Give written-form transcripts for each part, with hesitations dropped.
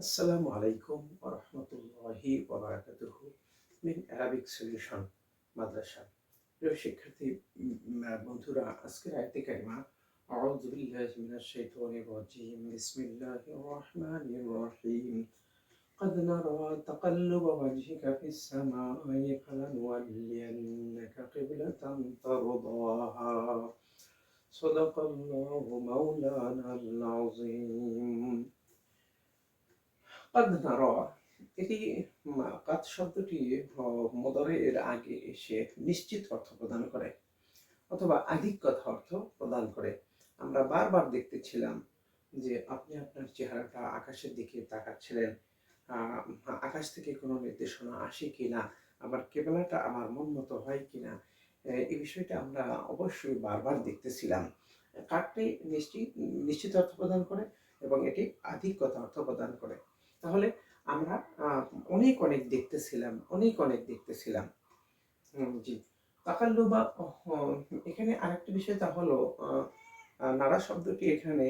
আসসালামু আলাইকুম ওয়া রাহমাতুল্লাহি ওয়া বারাকাতুহু মিন আরাবিক সলিউশন মাদ্রাসা। প্রিয় শিক্ষার্থী বন্ধুরা, আজকের আয়াতে কারিমা আউযু বিল্লাহি মিনাশ শাইতানির রাজিম বিসমিল্লাহির রহমানির রহিম قد نرى تقلب وجهك في السماء فلنولينك قبلة ترضاها صدق الله مولانا العظيم। قد نرى এটি কাত শব্দটি মুদারি'এর আগে এসে নিশ্চিত অর্থ প্রদান করে অথবা আধিক্যত অর্থ প্রদান করে। আমরা বারবার দেখতেছিলাম যে আপনি আপনার চেহারাটা আকাশের দিকে তাকাচ্ছিলেন। আহ, আকাশ থেকে কোনো নির্দেশনা আসে কিনা, আবার কেবলাটা আমার মন মতো হয় কিনা, এই বিষয়টা আমরা অবশ্যই বারবার দেখতেছিলাম। কাঠটি নিশ্চিত নিশ্চিত অর্থ প্রদান করে এবং এটি আধিক্যতা অর্থ প্রদান করে। তাহলে আমরা অনেক অনেক দেখতেছিলাম, অনেক অনেক দেখতেছিলাম। জি। তাকাল্লুবা এখানে আরেকটা বিষয় তা হলো নাড়া শব্দটি এখানে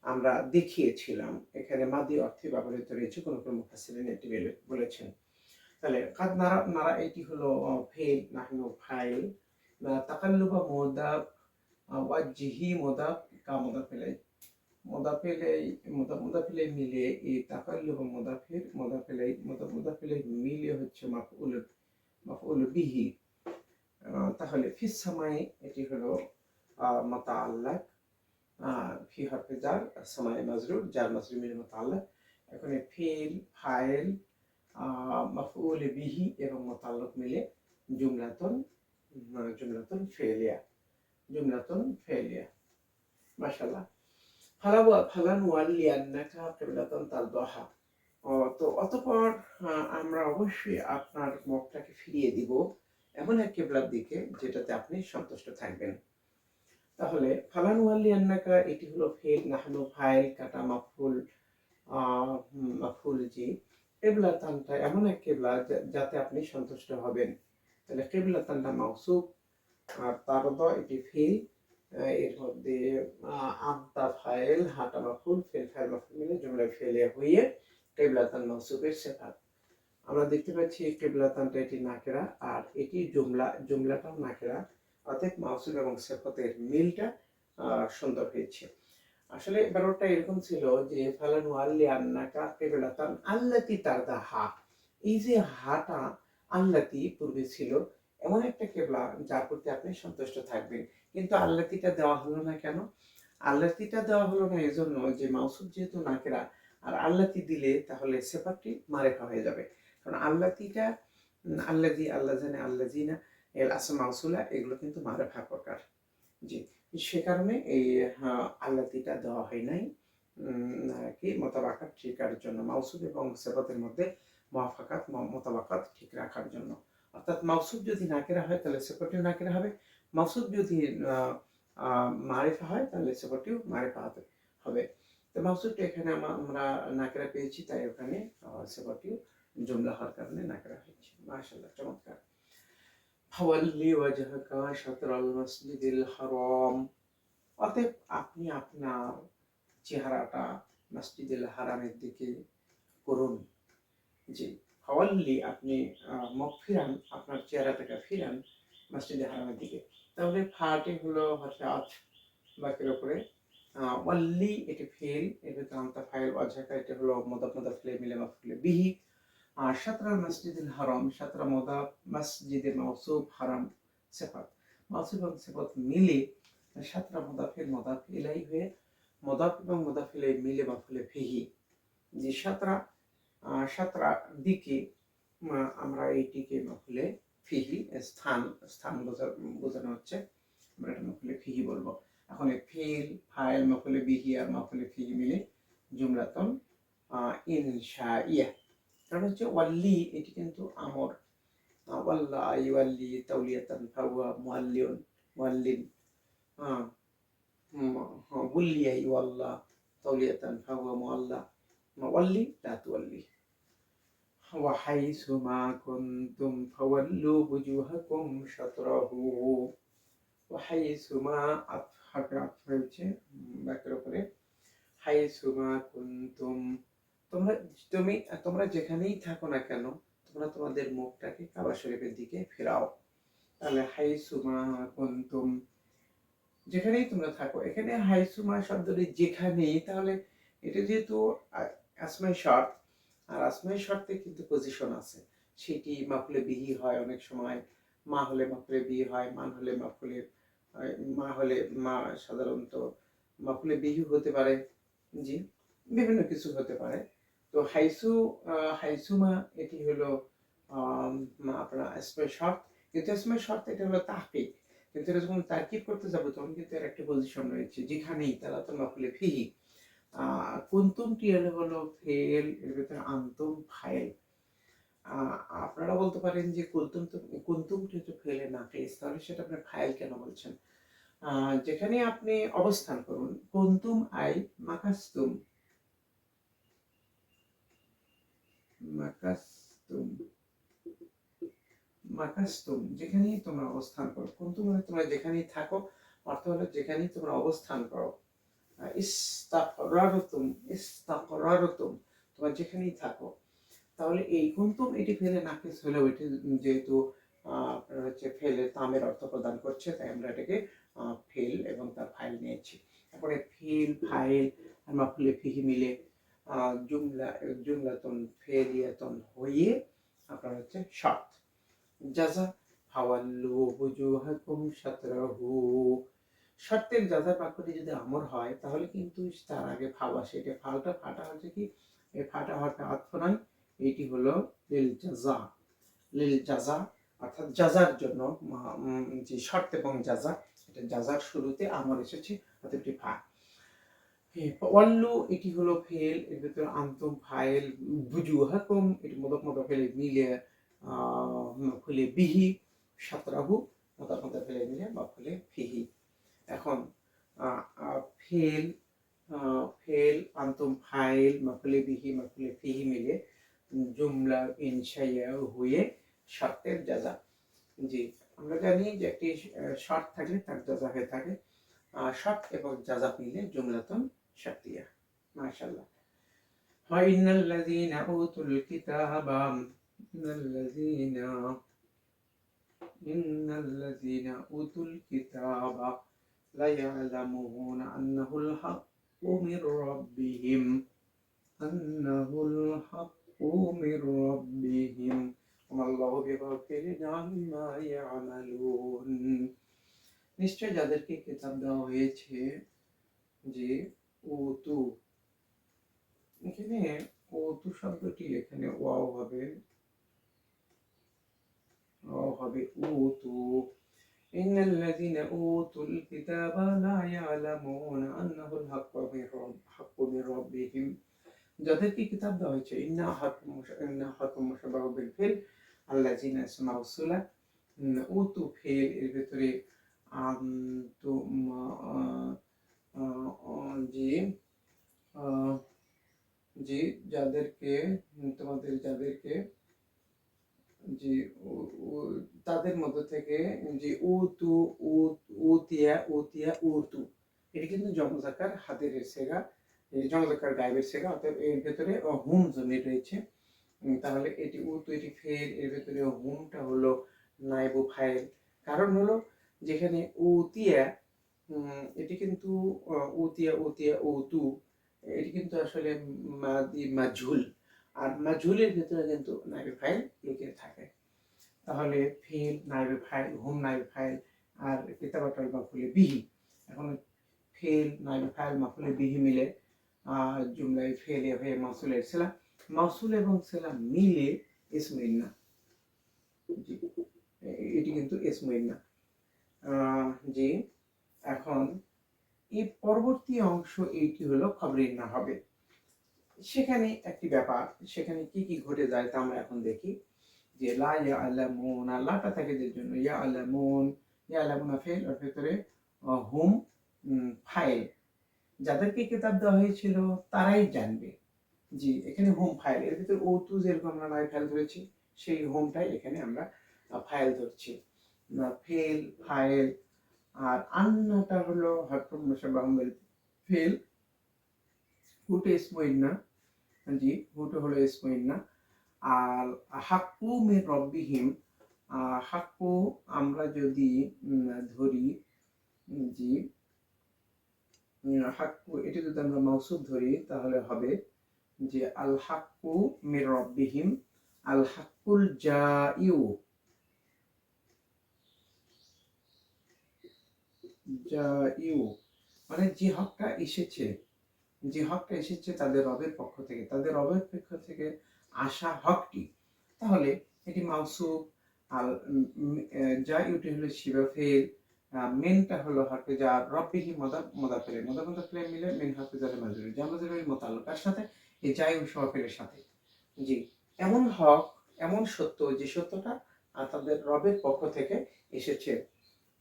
আমরা দেখিয়েছিলাম। এখানে মাদি অর্থে ব্যবহৃত রয়েছে, কোনো কোনো মুফাসসিরিন এটি বলেছেন। তাহলে কাদ নাড়া নাড়া এটি হলো ফেল, নাহনু ফাইল। তাকাল্লুবা মুদাফ, ওয়াজহি মুদাফ, কা মুদাফ ইলাইহি। মুদাফ ইলাইহি মুদাফ ইলাইহি মিলে এই তাকাল্লুবা মুদাফির মুদাফ ইলাইহি মুদাফ ইলাইহি মিলে হচ্ছে মাফউল বিহি। তাহলে ফিস সামাই এটি হলো মুতাআল্লাক, ফি হরফে জার, সামাই মাজরুর, জার মাজরুর মিলে মুতাআল্লাক। এখানে ফিল, ফাইল, মাফউল বিহি এবং মুতাআল্লাক মিলে জুমলাতুন জুমলাতুন ফেলিয়া, জুমলাতুন ফেলিয়া। মাশাআল্লাহ। ফালান ওয়ালিয়ান্নাকা কিবলাতান তারদাহা। তো অতঃপর আমরা অবশ্যই আপনার মুখটাকে ফিরিয়ে দিব এমন এক কিবলার দিকে যেটাতে আপনি সন্তুষ্ট থাকবেন। তাহলে ফালান ওয়ালিয়ান্নাকা এটি হলো ফেল, নাহনু ফাইল, কাটা মাফউল, মাফউল জি। কিবলাতানটা এমন এক কিবলা যাতে আপনি সন্তুষ্ট হবেন। তাহলে কিবলাতানটা মাওসুফ, আর তারদা এটি ফেল, এর মধ্যে আনতা ফাইল, হাটা মাফউল, ফেল ফাইল মাফউল মিলে জুমলা ফেলিয়া হয়ে কিবলাতান মাওসুফের সিফাত। আমরা দেখতে পাচ্ছি কিবলাতানটা এটি নাকেরা আর এটি জুমলাটাও নাকেরা, অর্থাৎ মাওসুফ এবং সিফাতের মিলটা সুন্দর হয়েছে। আসলে ব্যাপারটা এরকম ছিল যে ফালান ওয়াল্লি আন্নাকা কিবলাতান আল্লাতি তারদাহা। এই যে হাটা আল্লাতি পূর্বে ছিল এমন একটা কেবলা যার প্রতি আপনি সন্তুষ্ট থাকবেন, কিন্তু আল্লাতিটা দেওয়া হলো না কেন? আল্লাতিটা দেওয়া হলো না এজন্য যে মাউসুফ যেহেতু নাকেরা, আর আল্লাতি দিলে তাহলে সেফাতটি মারেফা হয়ে যাবে। কারণ আল্লাতিটা আল্লাজি, আল্লাহ জানে, আল্লাজিনা, এল আসা মাউসুলা এগুলো কিন্তু মারেফা প্রকার। জি, সে কারণে এই আল্লাতিটা দেওয়া হয় নাই কি মোতাবাকাত ঠিক রাখার জন্য, মাউসুফ এবং সিফাতের মধ্যে মুওয়াফাকাত মোতাবাকাত ঠিক রাখার জন্য। অর্থাৎ মাউসুফ যদি নাকিরা হয় তাহলে সিফাতটিও নাকিরা হবে, মাউসুফ যদি মারিফা হয় তাহলে সিফাতটিও মারিফা হবে। তো মাউসুফটা এখানে আমরা নাকিরা পেয়েছি, তাই ওখানে সিফাতটিও জুমলা হওয়ার কারণে নাকিরা হয়েছে। মাশাআল্লাহ, চমৎকার। ফাওয়াল্লি ওয়াজহাকা শাতরাল মাসজিদিল হারাম। অতএব আপনি আপনার চেহারাটা মসজিদুল হারামের দিকে করুন। জি, ফাওয়াল্লি আপনি মুখ ফিরান, আপনার চেহারাটাকে ফিরান মসজিদে হারামের দিকে। তাহলে ফাটি হলো হচ্ছে বাকির উপরে, ওয়াল্লি এটি ফেল, এর ভিতরে আমতা ফাইল, ওয়াজহাকা এটা হলো মুদাফ মুদাফ ইলাইহি মিলে মাফউল বিহি। আর শাতরাল মসজিদুল হারাম, শাতরা মুদাফ, মসজিদে মাওসুফ, হারাম সিফাত। মাওসুফ এবং সিফাত মিলে শাতরা মুদাফের মুদাফ ইলাইহি হয়ে মুদাফ এবং মুদাফ ইলাইহি মিলে মাফউল বিহি। যে সাতরা দিকে আমরা এইটিকে মাফুলে ফিহি, স্থান স্থান বোঝানো হচ্ছে, আমরা এটা মাফুলে ফিহি বলবো। এখন এই ফিল, ফাইল, মাফুলে বিহি আর মাফুলে ফিহি মিলে জুমলাতুন ইনশাইয়া। কারণ হচ্ছে ওয়াল্লি এটি কিন্তু আমর, ওয়াল্লা ইউয়াল্লি তাওলিয়াতান ফাহুয়া মুআল্লিউন, মুআল্লিন, বুল্লিয়া ইউয়াল্লা তাওলিয়াতান ফাহুয়া মুআল্লা, ওয়াল্লি লা তুওয়াল্লি। وحيث ما كنتم فولوا وجوهكم شطره। وحيث ما হয়েছে বাক্যের উপরে। حيث ما كنتم তোমরা তুমি তোমরা যেখানেই থাকো না কেন, তোমরা তোমাদের মুখটাকে কাবা শরীফের দিকে ফেরাও। তাহলে হাইসুমা কুনতুম, যেখানেই তোমরা থাকো। এখানে হাইসুমা শব্দটি যেখানেই, তাহলে এটা যেহেতু আসমাই শর্ত, আর আসমাই শর্তে কিন্তু পজিশন আছে, সেটি মাফুলে বিহি হয় অনেক সময়, মা হলে মাফুলে বিহি হয়, মান হলে মাফুলে, মা হলে মা সাধারণত মাফুলে বিহি হতে পারে, জি বিভিন্ন কিছু হতে পারে। তো হাইসুমা এটি হলো আপনার আসমাই শর্ত, কিন্তু আসমাই শর্ত এটা হলো তাহকিক, কিন্তু এটা যখন তারকিব করতে যাবো তখন কিন্তু এর একটা পজিশন রয়েছে, যেখানেই তারা তো মাফুলে ফিহি। কুনতুমটি হলো ফেল, এর ভিতরে আনতুম ফাইল। আপনারা বলতে পারেন যে কুনতুমটি হচ্ছে ফেলে নাকিস, তাহলে সেটা আপনি ফাইল কেন বলছেন? যেখানে আপনি অবস্থান করুন, কুনতুম আই মাকাস্তুম, মাকাস্তুম, মাকাস্তুম যেখানেই তোমরা অবস্থান করো, কুনতুম মানে তোমরা যেখানেই থাকো, অর্থ হলো যেখানেই তোমরা অবস্থান করো। ইস্তাকরারতুম, ইস্তাকরারতুম তোমরা যেখানেই থাকো। তাহলে এই কুনতুম এটি ফেলে নাকিস হলেও এটি যেহেতু আপনার হচ্ছে ফেলে তামের অর্থ প্রদান করছে, তাই আমরা এটাকে ফেল এবং তার ফাইল নিয়েছি। তারপরে ফিল, ফাইল আর মাফুলে ফিহি মিলে জুমলা, জুমলাতুন ফেলিয়াতুন হয়ে আপনার হচ্ছে শর্ত। জাযা ফাওয়াল্লু বুজুহাকুম শাতরাহু, শর্তের জাযা বাক্যটি যদি আমর হয় তাহলে কিন্তু তার আগে ফাও আসে। এটা ফালটা ফাটা হচ্ছে কি, এই ফাটা হওয়াটা আতফ নয়, এটি হলো লিল জাযা, লিল জাযা অর্থাৎ জাযার জন্য। যে শর্ত এবং জাযা, এটা জাযার শুরুতে আমর এসেছে, অর্থাৎ এটি ফা। ওয়াল্লু এটি হলো ফেল, এর ভিতরে আনতুম ফাইল, বুজুহাকুম এটি মুদাফ মুদাফিল মিলে মাফুলে বিহি, শাতরাহু মুদাফ মুদাফিল মিলে মাফুলে ফিহি। এখন ফেল, ফেল আনতুম ফাইল মাফুলে বিহি মাফুলে ফিহি মিলে জুমলা ইনশাইয়া হয়ে শর্তের জাযা। জি, আমরা জানি যে একটি শর্ত থাকলে তার জাযা হয়ে থাকে, শর্ত এবং জাযা মিলে জুমলাতুন শারতিয়া। মাশাআল্লাহ। ওয়া ইন্নাল্লাযীনা উতুল কিতাবা, ইন্নাল্লাযীনা উতুল কিতাবা লা ইয়ালামুনা আন্নাহুল হাক্কু মির রাব্বিহিম, আন্নাহুল হাক্কু মির রাব্বিহিম ওয়া আল্লাহু বিগাফিলিন আম্মা ইয়ামালুন। নিশ্চয় যাদেরকে কিতাব দেওয়া হয়েছে, যে উতু, এখানে উতু শব্দটি এখানে ওয়াও হবে, উতু। ইন্নাল্লাযীনা উতুল কিতাবা লা ইয়ালামুনা আন্নাহুল হাক্কু মির রাব্বিহিম, যাদেরকে কিতাব দেওয়া হয়েছে, ইন্না হাকুম মুশাব্বাহু বিল ফিল, আল্লাযীনা ইসম মাউসুলা, উতু ফিল, এর ভিতরে আনতুম জি জি যাদেরকে, তোমাদের যাদেরকে, জি তাদের মধ্য থেকে, যে উতু, উতিয়া, উতিয়া, উতু, এটি কিন্তু জমজাকার হাতের সেগা, জমজাকার গায়েবের সেগা, অর্থাৎ এর ভেতরে হুম জমির রয়েছে। তাহলে এটি উতু, এটি ফেল, এর ভেতরে হুমটা হলো নাইবু ফাইল। কারণ হলো যেখানে উতিয়া, এটি কিন্তু উতিয়া, উতিয়া, উতু, এটি কিন্তু আসলে মাদি মাজহুল, আর মাজহুলের ভিতরে কিন্তু নাইবে ফাইল লুকিয়ে থাকে। তাহলে ফেল নাইবে ফাইল, হুম নাইবে ফাইল, আর কিতাবাটাল মাফুলে বিহি। এখন ফেল নাইবে ফাইল মাফুলে বিহি মিলে জুমলায় ফেলে হয়ে মাসুলের সেলা, মাসুল এবং সেলা মিলে ইসমে ইন্না, এটি কিন্তু ইসমে ইন্না। জি, এখন এই পরবর্তী অংশ এইটি হলো খবরে ইন্না হবে। সেখানে একটি ব্যাপার, সেখানে কি কি ঘটে যায় তা আমরা এখন দেখি। যে লা ইয়ালামুন, লাটা থাকে যে জন্য, ইয়ালামুন, ইয়ালামুনা ফেল, ওর ভিতরে হুম ফাইল, যাদেরকে কিতাব দেওয়া হয়েছিল তারাই জানবে। জি, এখানে হোম ফাইল, এর ভিতরে ওতু যেরকম আমরা নাই ফাইল ধরেছি, সেই হোমটাই এখানে আমরা ফাইল ধরছি, ফেল ফাইল। আর আন্নাটা হলো হারফুন মুশাব্বাহুন বিল ফেল, উটে ইসমু ইন্না, জি, হুটা হলো ইসমুইন্না। আর হাক্কু মির রব্বিহিম, হাক্কু আমরা যদি ধরি, জি, হাক্কু এটা যদি আমরা মাউসুফ ধরি তাহলে হবে যে আল হাক্কু মির রব্বিহিম, আল হাক্কুল জাইউ, জাইউ মানে যে হকটা এসেছে, যে হকটা এসেছে তাদের রবের পক্ষ থেকে, তাদের রবের পক্ষ থেকে আসা হকটি, তাহলে এটি মাউসুফ। আর জাইউটি হলো শিবাফের, মেনটা হলো হরফে জার, রব্বিহি মুদাফিরে মুদাফিরে মিলে মেন হরফে জারে মাজরুর, যা মাজরুরের মুতাল্লাকার সাথে এই জাইউ শিবাফের সাথে। জি, এমন হক, এমন সত্য যে সত্যটা তাদের রবের পক্ষ থেকে এসেছে।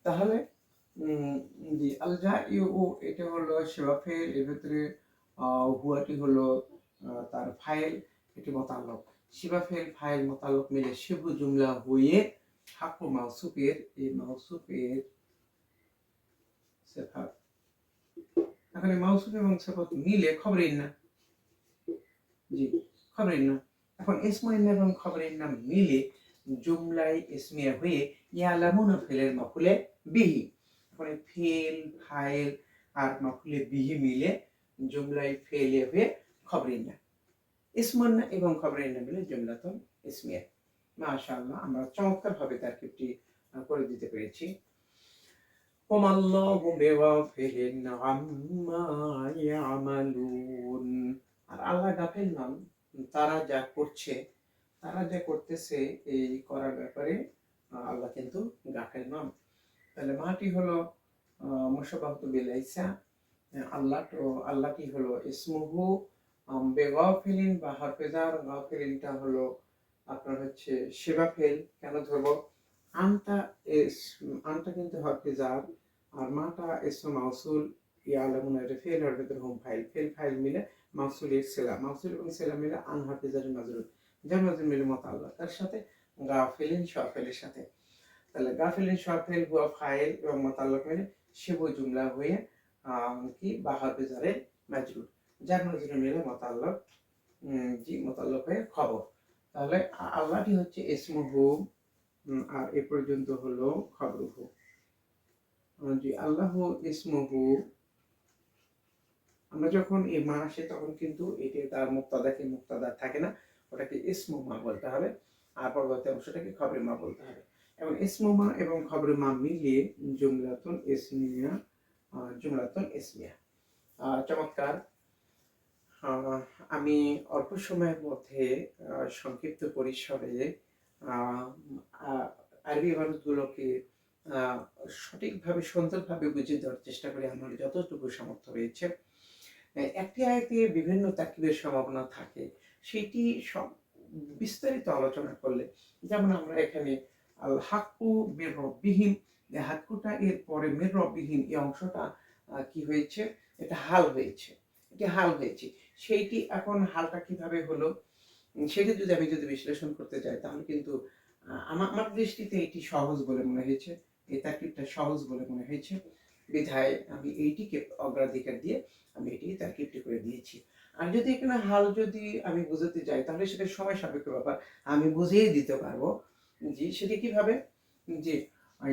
তাহলে জি, আল জাইউ এটা হলো শিবাফের, এর ভিতরে হুয়াটি হলো তার ফাইল, এটি মোতাল্লক। শিবাফের ফাইল মোতাল্লক মিলে শিবু জুমলা হয়ে হাক্কু মাউসুফের, এই মাউসুফের সিফাত, এখন এই মাউসুফ এবং সিফাত মিলে খবরের না, জি, খবরের না। এখন ইসমুল এবং খবরের নাম মিলে জুমলাই ইসমিয়া হয়ে ইয়ালামুনা ফেলের মাফুলে বিহি। এখন এই ফেল, ফাইল আর মাফুলে বিহি মিলে জুমলাই ফেলে হয়ে খবরের না, ইসমুল এবং খবরের না মিলে জুমলাতুন ইসমিয়া। মাশাআল্লাহ, আমরা চমৎকারভাবে তারকিবটি করে দিতে পেরেছি। ওমাল্লাহু বিগাফিলিন আম্মা ইয়ামালুন। আর আল্লাহ গাফিল নন তারা যা করছে, তারা যা করতেছে এই করার ব্যাপারে আল্লাহ কিন্তু গাফিল নন। তাহলে মাটি হলো মুশাব্বাহু বিল ইসা, আল্লাহ তো আল্লাহটি হলো ইসমুহু বেগাফিলিন বা হরফেজার, গাফিলিনটা হলো আপনার হচ্ছে শিবাফেল। কেন ধরবো? আনটা আনটা কিন্তু হরফেজার, আর মাটা ইসমু মাউসুল, ইয়ালামুনা এটা ফেল, আর ভিতরে হোম ফাইল, ফেল ফাইল মিলে মাউসুলের সেলা, মাউসুল এবং সেলা মিলে আন হরফেজারের মাজরুর, যার মাজরুর মিলে মুতাআল্লাক তার সাথে, গাফিলিন শাফেলের সাথে। তাহলে গাফিলিন শাফেল হুয়া ফাইল এবং মুতাআল্লাক মিলে শিবু জুমলা হয়ে কি বা হরফেজারের মাজরুর, যার মাজরুর মিলে মুতাআল্লাক, জি, মুতাআল্লাক হয়ে খবর। তাহলে আল্লাহটি হচ্ছে ইসমুহু, আর এ পর্যন্ত হলো খবরুহু। জি, আল্লাহ ইসমুহু, আমরা যখন এই মা আসে তখন কিন্তু এটি তার মুক্তাদাকে মুক্তাদা থাকে না, ওটাকে ইসমু মা বলতে হবে, আর পরবর্তী অংশটাকে খবরে মা বলতে হবে। এবং ইসমু মা এবং খবরে মা মিলিয়ে জুমলাতুন ইসমিয়া, জুমলাতুন ইসমিয়া। চমৎকার। আমি অল্প সময়ের মধ্যে সংক্ষিপ্ত পরিসরে আরবি ইবারতগুলোকে সঠিকভাবে সুন্দরভাবে বুঝিয়ে দেওয়ার চেষ্টা করি আমার যতটুকু সামর্থ্য রয়েছে। একটি আয়াতে বিভিন্ন তারকিবের সম্ভাবনা থাকে, সেটি বিস্তারিত আলোচনা করলে, যেমন আমরা এখানে আল হাক্কু মির রব্বিহিম, এই হাক্কুটা এর পরে মির রব্বিহিম এই অংশটা কি হয়েছে, এটা হাল হয়েছে, এটা হাল হয়েছে। সেইটি এখন হালটা কিভাবে হলো সেটা যদি আমি বিশ্লেষণ করতে যাই তাহলে কিন্তু আমার দৃষ্টিতে এটি সহজ বলে মনে হয়েছে, এই তারকিবটা সহজ বলে মনে হয়েছে, বিধায় আমি এইটিকে অগ্রাধিকার দিয়ে আমি এটি তারকিবটি করে দিয়েছি। আর যদি এখানে হাল যদি আমি বুঝাতে যাই তাহলে সেটা সময় সাপেক্ষ ব্যাপার, আমি বুঝিয়ে দিতে পারবো। জি, সেটা কিভাবে? যে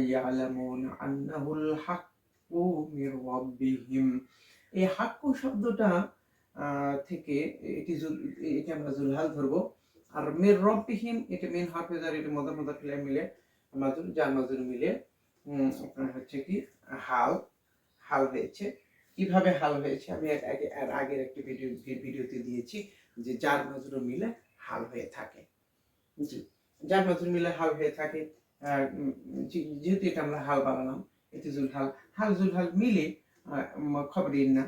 ইয়ালামুন আন্নাহুল হাক্কু মির রাব্বিহিম, এই হাক্কু শব্দটা থেকে এটি আমরা জুলহাল ধরবো। আর মির রব্বিহিম এটা মেন হরফে জার, এটা মুদাফ মিলে মাজরুর, জার মাজরুর মিলে আপনার হচ্ছে কি হাল, হাল হয়েছে। কিভাবে হাল হয়েছে আমি এর আগের একটি ভিডিওতে দিয়েছি যে জার মাজরুর মিলে হাল হয়ে থাকে। জি, জার মাজরুর মিলে হাল হয়ে থাকে। যেহেতু এটা আমরা হাল বানালাম, এটি জুলহাল, হাল জুলহাল মিলে খবরিন না,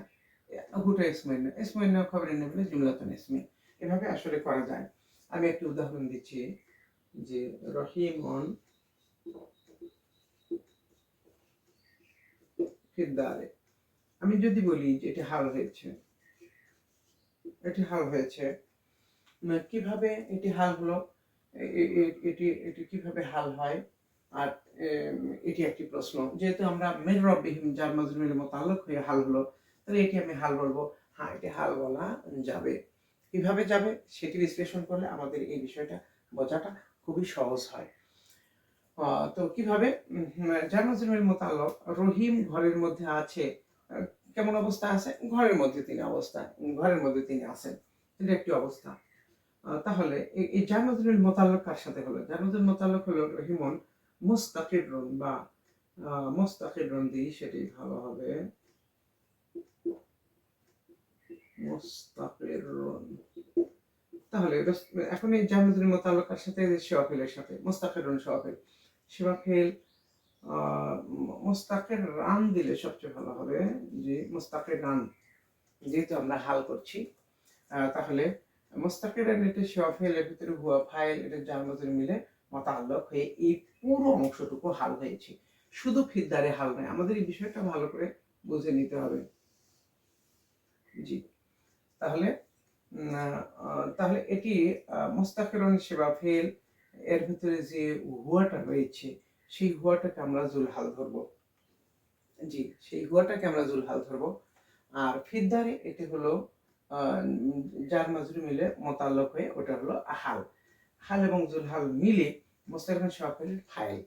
হুটা ইসমুন না খবরিন না মিলে জুমলাতুন ইসমিয়া। এভাবে আসলে করা যায়। আমি একটি উদাহরণ দিচ্ছি যে রহিমন ফিদ্দারে, আমি যদি বলি যে এটি হাল হয়েছে, এটি হাল হয়েছে, কিভাবে এটি হাল হলো, এটি কিভাবে হাল হয়? আর এটি একটি প্রশ্ন, যেহেতু আমরা মির রব্বিহিম জার মাজরুর মিলে মুতাআল্লিক হয়ে হাল হলো, তাহলে এটি আমি হাল বলবো। হ্যাঁ, এটি হাল বলা যাবে। কিভাবে যাবে সেটি বিশ্লেষণ করলে আমাদের এই বিষয়টা বোঝাটা খুবই সহজ হয়। তো কিভাবে জার মাজরুরের মোতাল্লাক রহিম ঘরের মধ্যে আছে। আহ, কেমন অবস্থা আছে? ঘরের মধ্যে তিনি অবস্থা, ঘরের মধ্যে তিনি আছেন, এটা একটি অবস্থা। তাহলে এই জার মাজরুরের মোতাল্লাক কার সাথে হলো? জার মাজরুরের মোতাল্লাক হলো রহিমন মুস্তাকিরুন বা মুস্তাকিরুন দিই, সেটি ভালো হবে। মুস্তাকিরুন। তাহলে এখন এই জার মাজরুরের মোতাল্লাক কার সাথে? শিওয়াফিলের সাথে, মুস্তাকিরুন শিওয়াফিল। শিওয়াফিল মুস্তাকের রান দিলে সবচেয়ে ভালো হবে। যে মুস্তাকের রান, যেহেতু আমরা হাল করছি, তাহলে মুস্তাকের রান এটা শিওয়াফিল, এর ভিতরে হুয়া ফাইল, এটা জার মাজরুর মিলে মোতাল্লাক হয়ে এই পুরো অংশটুকু হাল হয়েছে। শুধু ফিদ্দারে হাল নয়, আমাদের এই বিষয়টা ভালো করে বুঝে নিতে হবে। জি, তাহলে তাহলে এটি মুস্তাকিরুন শিওয়াফিল, এর ভিতরে যে হুয়াটা রয়েছে সেই হুয়াটাকে আমরা জুল হাল ধরবো। জি, সেই হুয়াটাকে আমরা জুল হাল ধরবো। আর ফিদ্দারে এটি হলো জার মাজরুর মিলে মোতাল্লাক হয়ে ওটা হলো হাল। হাল এবং জুল হাল মিলে মুস্তাকিরুন শিওয়াফিল ফাইল,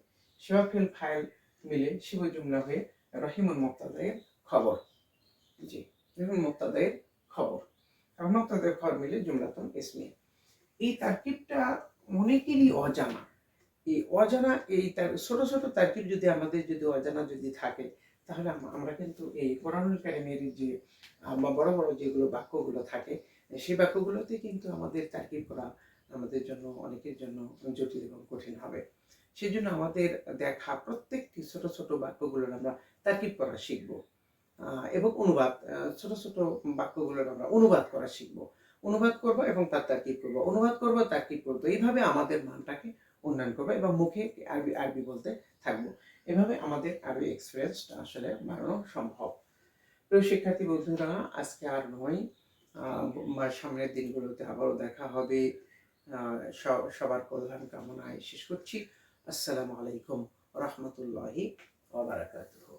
শিওয়াফিল ফাইল মিলে শিব জুমলা হয়ে রহিমুল মুক্তাদায়ের খবর। জি, রহিমুল মুক্তাদায়ের খবর। আর মুক্তাদায়ের খবর মিলে জুমলাতুন ইসমিয়া। এই তারকিবটা অনেকেরই অজানা। এই অজানা, এই ছোট ছোট তারকিব যদি আমাদের অজানা থাকে, তাহলে আমরা কিন্তু এই কোরআনুল কারীমের যে বড় বড় যেগুলো বাক্যগুলো থাকে, সেই বাক্যগুলোতে কিন্তু আমাদের তারকিব করা আমাদের জন্য, অনেকের জন্য জটিল এবং কঠিন হবে। সেজন্য আমাদের দেখা প্রত্যেকটি ছোট ছোট বাক্যগুলোর আমরা তারকিব করা শিখবো, এবং অনুবাদ, ছোট ছোট বাক্যগুলোর আমরা অনুবাদ করা শিখবো। অনুবাদ করব এবং তার তারকিব করব, অনুবাদ করব, তারকিব করব। এইভাবে আমাদের মানটাকে উন্নয়ন করবো এবং মুখে আরবি আরবি বলতে থাকবো। এভাবে আমাদের আরবি এক্সপিরিয়েন্সটা আসলে বাড়ানো সম্ভব। প্রিয় শিক্ষার্থী বন্ধুরা, আজকে আর নয়, সামনের দিনগুলোতে আবারও দেখা হবে। সবার কল্যাণ কামনায় শেষ করছি। আসসালামু আলাইকুম রহমতুল্লাহি ওয়া বারাকাতুহু।